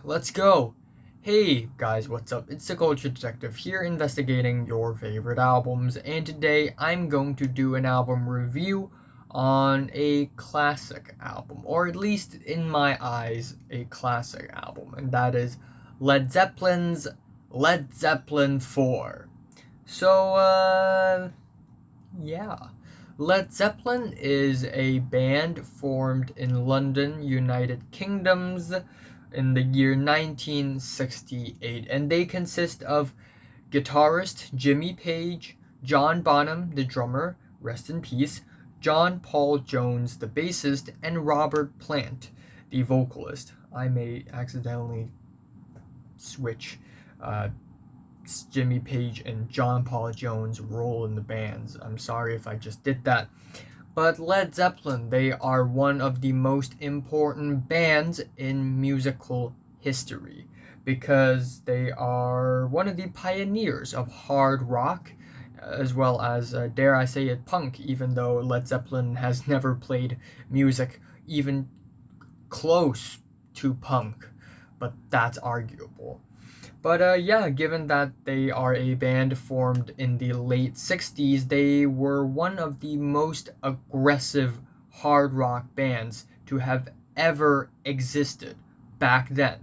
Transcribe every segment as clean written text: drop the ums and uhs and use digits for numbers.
let's go. Hey guys, what's up? It's the Culture Detective here investigating your favorite albums, and today I'm going to do an album review on a classic album, or at least in my eyes, a classic album, and that is Led Zeppelin's Led Zeppelin 4. So, yeah. Led Zeppelin is a band formed in London, United Kingdoms in the year 1968, and they consist of guitarist Jimmy Page, John Bonham, the drummer, rest in peace, John Paul Jones, the bassist, and Robert Plant, the vocalist. I may accidentally switch uh, Jimmy Page and John Paul Jones' role in the bands. I'm sorry if I just did that. But Led Zeppelin, they are one of the most important bands in musical history because they are one of the pioneers of hard rock as well as, dare I say it, punk, even though Led Zeppelin has never played music even close to punk. But that's arguable. But yeah, given that they are a band formed in the late 60s, they were one of the most aggressive hard rock bands to have ever existed back then.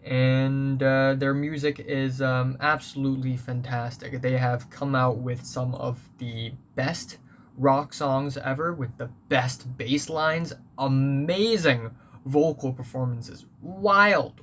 And their music is absolutely fantastic. They have come out with some of the best rock songs ever, with the best bass lines, amazing vocal performances, wild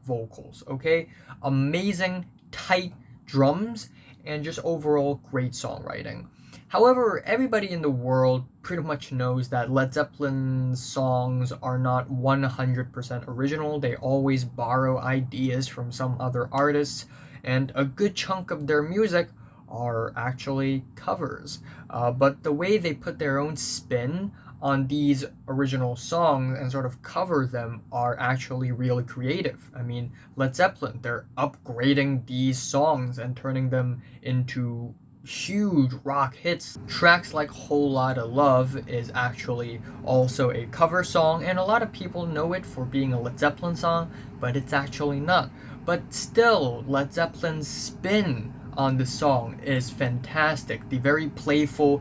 vocals, okay? Amazing, tight drums, and just overall great songwriting. However, everybody in the world pretty much knows that Led Zeppelin's songs are not 100% original. They always borrow ideas from some other artists, and a good chunk of their music are actually covers. But the way they put their own spin on these original songs and sort of cover them are actually really creative. I mean, Led Zeppelin, they're upgrading these songs and turning them into huge rock hits. Tracks like Whole Lotta Love is actually also a cover song, and a lot of people know it for being a Led Zeppelin song, but it's actually not. But still, Led Zeppelin's spin on the song is fantastic. The very playful,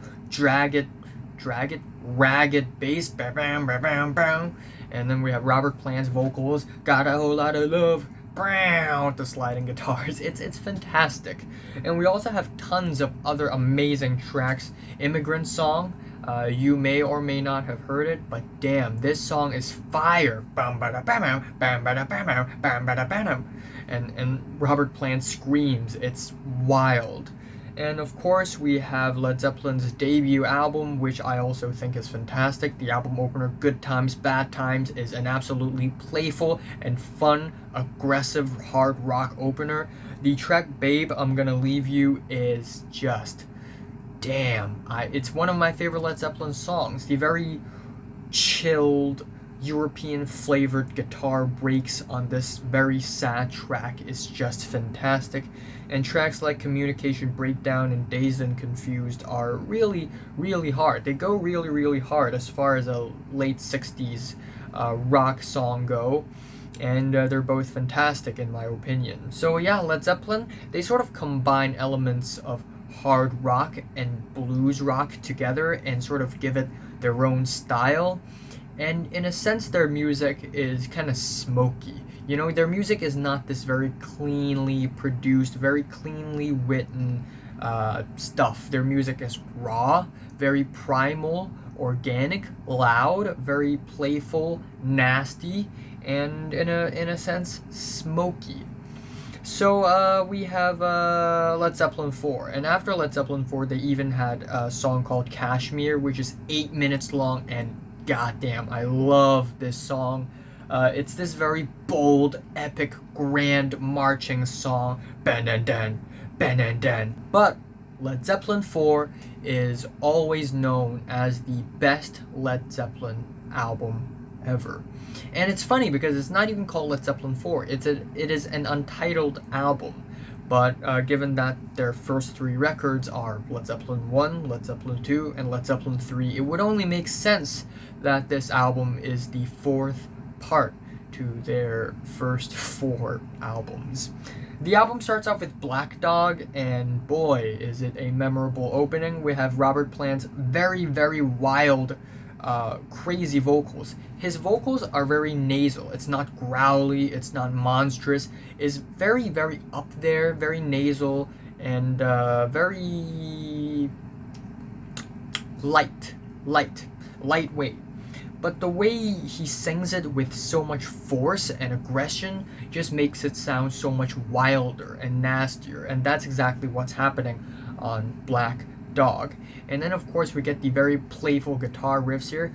ragged bass, bam, bam, bam, bam, bam. And then we have Robert Plant's vocals, got a whole lot of love, with the sliding guitars. It's fantastic. And we also have tons of other amazing tracks. Immigrant Song, you may or may not have heard it, but damn, this song is fire. And Robert Plant screams. It's wild. And of course, we have Led Zeppelin's debut album, which I also think is fantastic. The album opener, Good Times, Bad Times, is an absolutely playful and fun, aggressive hard rock opener. The track Babe, I'm Gonna Leave You is just, damn. It's one of my favorite Led Zeppelin songs. The very chilled, European flavored guitar breaks on this very sad track is just fantastic, and tracks like Communication Breakdown and Dazed and Confused are really hard. They go really hard as far as a late 60s rock song go, and they're both fantastic in my opinion. So yeah, Led Zeppelin, they sort of combine elements of hard rock and blues rock together and sort of give it their own style. And in a sense, their music is kind of smoky. You know, their music is not this very cleanly produced, very cleanly written stuff. Their music is raw, very primal, organic, loud, very playful, nasty, and in a sense, smoky. So we have Led Zeppelin 4, and after Led Zeppelin 4, they even had a song called Kashmir, which is 8 minutes long, and goddamn, I love this song. It's this very bold, epic, grand marching song. Ben and den. But Led Zeppelin 4 is always known as the best Led Zeppelin album ever. And it's funny because it's not even called Led Zeppelin 4. It is an untitled album. But given that their first three records are Led Zeppelin 1, Led Zeppelin 2, and Led Zeppelin 3, it would only make sense that this album is the fourth part to their first 4 albums. The album starts off with Black Dog, and boy, is it a memorable opening. We have Robert Plant's very, very wild, crazy vocals. His vocals are very nasal. It's not growly, it's not monstrous. It's very, very up there, very nasal, and very lightweight. But the way he sings it with so much force and aggression just makes it sound so much wilder and nastier, and that's exactly what's happening on Black Dog. And then of course we get the very playful guitar riffs here.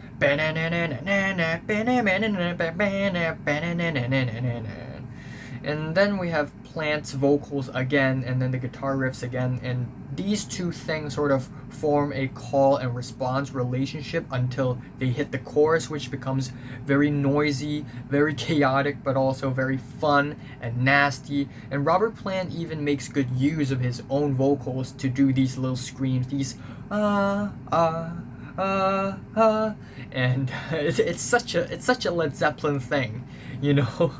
And then we have Plant's vocals again, and then the guitar riffs again, and these two things sort of form a call and response relationship until they hit the chorus, which becomes very noisy, very chaotic, but also very fun and nasty. And Robert Plant even makes good use of his own vocals to do these little screams, these and it's such a Led Zeppelin thing, you know.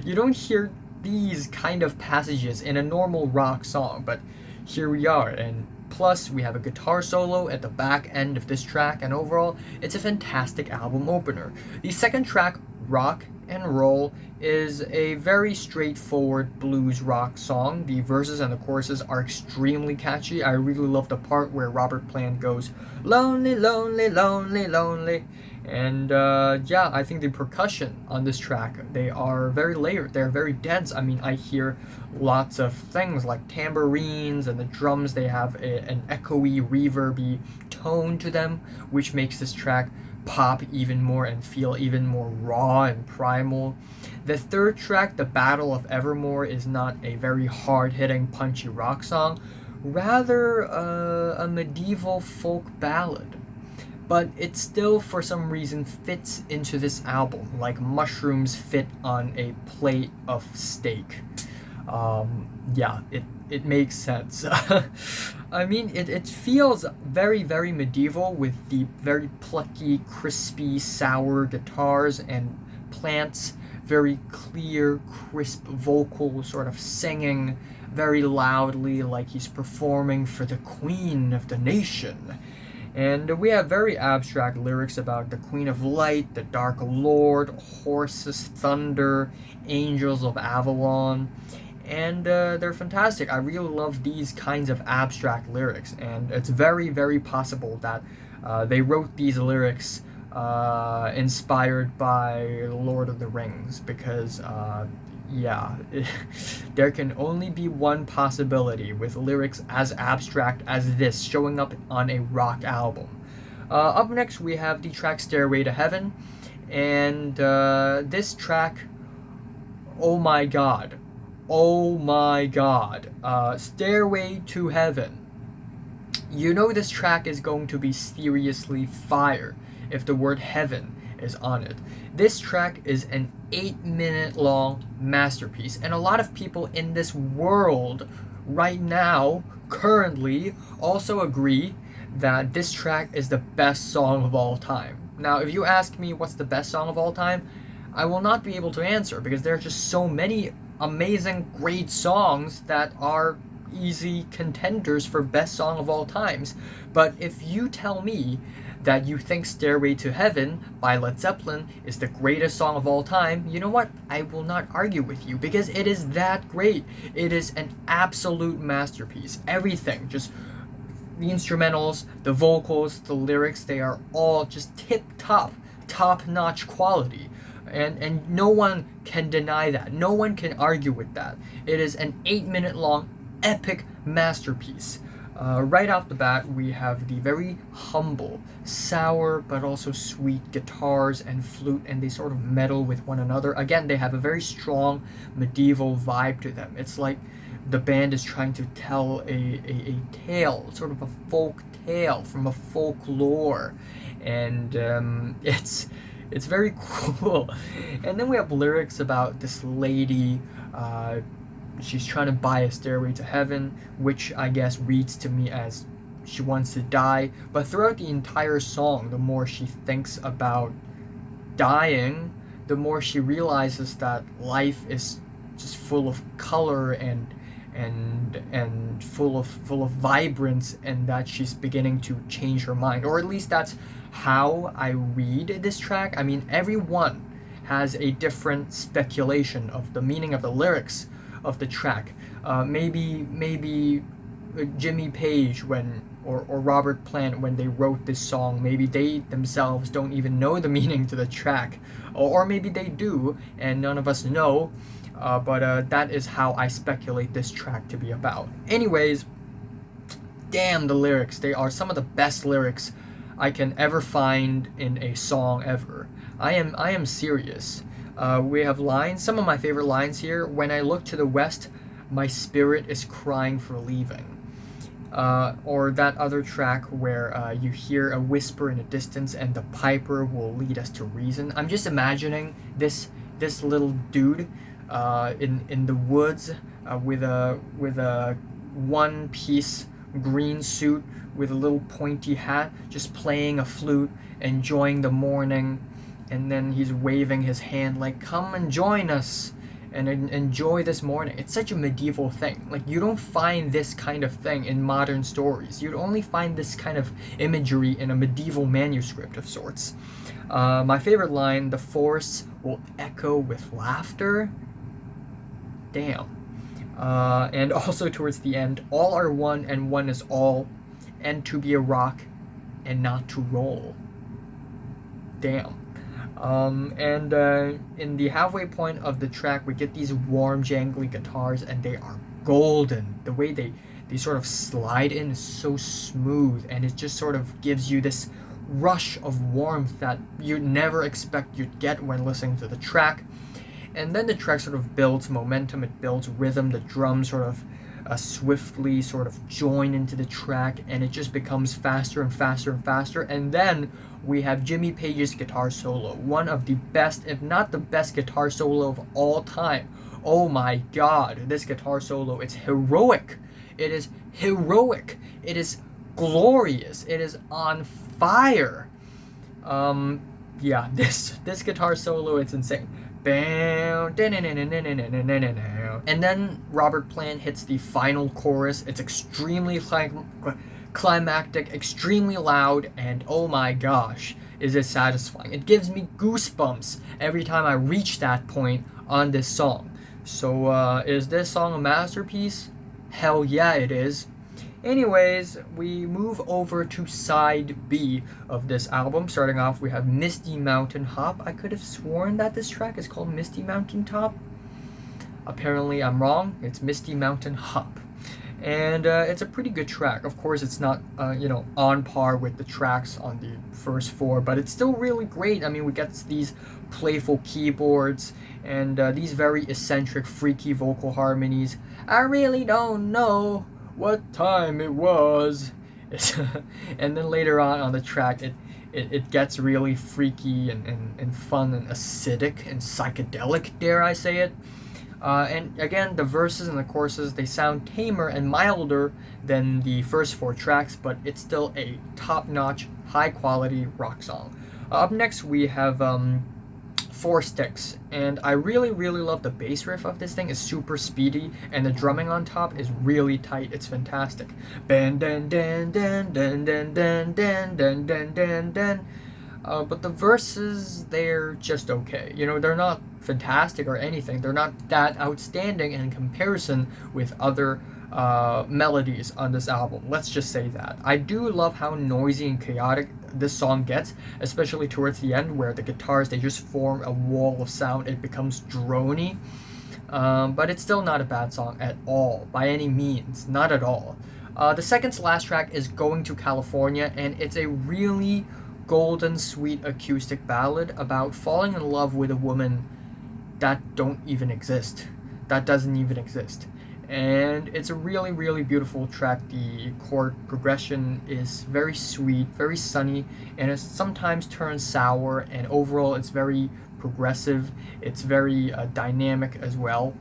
You don't hear these kind of passages in a normal rock song, but here we are. And plus we have a guitar solo at the back end of this track, and overall it's a fantastic album opener. The second track, Rock and Roll, is a very straightforward blues rock song. The verses and the choruses are extremely catchy. I really love the part where Robert Plant goes, lonely, lonely, lonely, lonely. And yeah, I think the percussion on this track, they are very layered, they're very dense. I mean, I hear lots of things like tambourines, and the drums, they have an echoey, reverby tone to them, which makes this track pop even more and feel even more raw and primal. The third track, The Battle of Evermore, is not a very hard-hitting, punchy rock song, rather a medieval folk ballad. But it still, for some reason, fits into this album like mushrooms fit on a plate of steak. Yeah, it makes sense. I mean, it feels very, very medieval with the very plucky, crispy, sour guitars, and Plant's very clear, crisp vocal sort of singing very loudly like he's performing for the queen of the nation. And we have very abstract lyrics about the Queen of Light, the Dark Lord, horses, thunder, angels of Avalon, and they're fantastic. I really love these kinds of abstract lyrics, and it's very, very possible that they wrote these lyrics inspired by Lord of the Rings, because yeah, there can only be one possibility with lyrics as abstract as this showing up on a rock album. Up next we have the track Stairway to Heaven, and this track, oh my god, Stairway to Heaven. You know this track is going to be seriously fire if the word heaven is on it. This track is an 8-minute long masterpiece, and a lot of people in this world right now, currently, also agree that this track is the best song of all time. Now, if you ask me what's the best song of all time, I will not be able to answer, because there are just so many amazing, great songs that are easy contenders for best song of all times. But if you tell me that you think Stairway to Heaven by Led Zeppelin is the greatest song of all time, you know what? I will not argue with you, because it is that great. It is an absolute masterpiece. Everything, just the instrumentals, the vocals, the lyrics, they are all just top-notch quality. And no one can deny that. No one can argue with that. It is an 8-minute long epic masterpiece. Right off the bat, we have the very humble, sour, but also sweet guitars and flute, and they sort of meddle with one another. Again, they have a very strong medieval vibe to them. It's like the band is trying to tell a tale, sort of a folk tale from a folklore, and it's very cool. And then we have lyrics about this lady, she's trying to buy a stairway to heaven, which I guess reads to me as she wants to die. But throughout the entire song, the more she thinks about dying, the more she realizes that life is just full of color and full of vibrance, and that she's beginning to change her mind, or at least that's how I read this track. I mean, everyone has a different speculation of the meaning of the lyrics of the track. Maybe Jimmy Page or Robert Plant, when they wrote this song, maybe they themselves don't even know the meaning to the track, or maybe they do and none of us know. But that is how I speculate this track to be about. Anyways, damn, the lyrics. They are some of the best lyrics I can ever find in a song ever. I am serious. We have lines, some of my favorite lines here. When I look to the west, my spirit is crying for leaving. Or that other track where you hear a whisper in the distance and the piper will lead us to reason. I'm just imagining this little dude in the woods with a one piece green suit with a little pointy hat, just playing a flute, enjoying the morning, and then he's waving his hand like, come and join us and enjoy this morning. It's such a medieval thing. Like, you don't find this kind of thing in modern stories. You'd only find this kind of imagery in a medieval manuscript of sorts. My favorite line, the forests will echo with laughter. Damn. And also towards the end, all are one and one is all, and to be a rock and not to roll. Damn. And in the halfway point of the track, we get these warm, jangly guitars, and they are golden. The way they sort of slide in is so smooth, and it just sort of gives you this rush of warmth that you'd never expect you'd get when listening to the track. And then the track sort of builds momentum, it builds rhythm, the drums sort of swiftly sort of join into the track, and it just becomes faster and faster and faster. And then we have Jimmy Page's guitar solo, one of the best, if not the best guitar solo of all time. Oh my god, this guitar solo, it's heroic. It is heroic. It is glorious. It is on fire. Yeah, this guitar solo, it's insane. And then Robert Plant hits the final chorus. It's extremely climactic, extremely loud, and oh my gosh, is it satisfying. It gives me goosebumps every time I reach that point on this song. So is this song a masterpiece? Hell yeah, it is. Anyways, we move over to side B of this album. Starting off, we have Misty Mountain Hop. I could have sworn that this track is called Misty Mountain Top. Apparently, I'm wrong. It's Misty Mountain Hop. And it's a pretty good track. Of course, it's not, on par with the tracks on the first four, but it's still really great. I mean, we get these playful keyboards and these very eccentric, freaky vocal harmonies. I really don't know what time it was. And then later on the track, it gets really freaky and fun and acidic and psychedelic, dare I say it. And again, the verses and the choruses, they sound tamer and milder than the first four tracks, but it's still a top-notch, high-quality rock song. Up next, we have Four Sticks, and I really love the bass riff of this thing. It's super speedy, and the drumming on top is really tight. It's fantastic. But the verses, they're just okay. They're not fantastic or anything. They're not that outstanding in comparison with other melodies on this album. Let's just say that. I do love how noisy and chaotic this song gets, especially towards the end where the guitars, they just form a wall of sound. It becomes drony. But it's still not a bad song at all, by any means. Not at all. The second to last track is Going to California, and it's a really golden, sweet acoustic ballad about falling in love with a woman that doesn't even exist. And it's a really beautiful track. The chord progression is very sweet, very sunny, and it sometimes turns sour, and overall it's very progressive. It's very dynamic as well.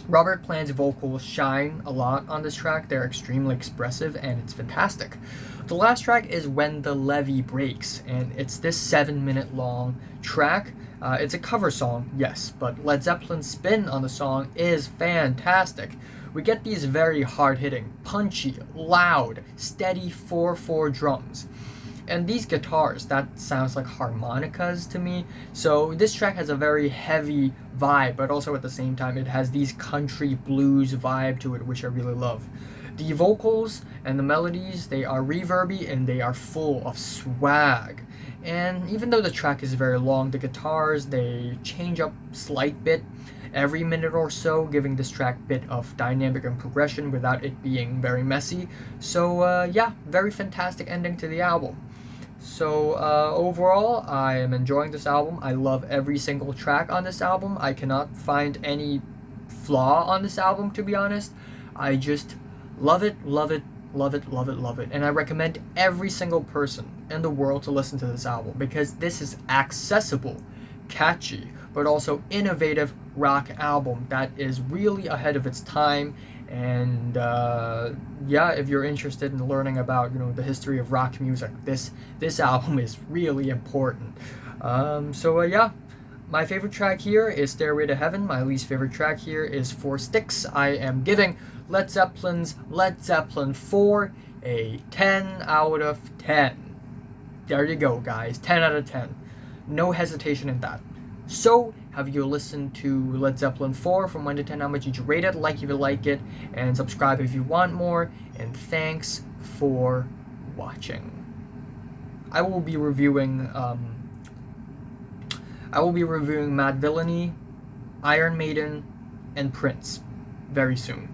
Robert Plant's vocals shine a lot on this track. They're extremely expressive, and it's fantastic. The last track is When the Levee Breaks, and it's this 7-minute long track. It's a cover song, yes, but Led Zeppelin's spin on the song is fantastic. We get these very hard-hitting, punchy, loud, steady 4/4 drums. And these guitars, that sounds like harmonicas to me. So this track has a very heavy vibe, but also at the same time it has these country blues vibe to it, which I really love. The vocals and the melodies, they are reverby and they are full of swag. And even though the track is very long, the guitars, they change up slight bit every minute or so, giving this track a bit of dynamic and progression without it being very messy. So yeah, very fantastic ending to the album. So overall, I am enjoying this album. I love every single track on this album. I cannot find any flaw on this album, to be honest. I just love it, love it, love it, love it, love it. And I recommend every single person in the world to listen to this album because this is accessible, catchy, but also innovative rock album that is really ahead of its time. And yeah, if you're interested in learning about the history of rock music, this album is really important. So yeah, my favorite track here is Stairway to Heaven. My least favorite track here is Four Sticks. I am giving Led Zeppelin's Led Zeppelin 4 a 10 out of 10. There you go, guys. 10 out of 10. No hesitation in that. So, have you listened to Led Zeppelin 4? From 1 to 10, how much did you rate it? Like if you like it, and subscribe if you want more. And thanks for watching. I will be reviewing Mad Villainy, Iron Maiden, and Prince very soon.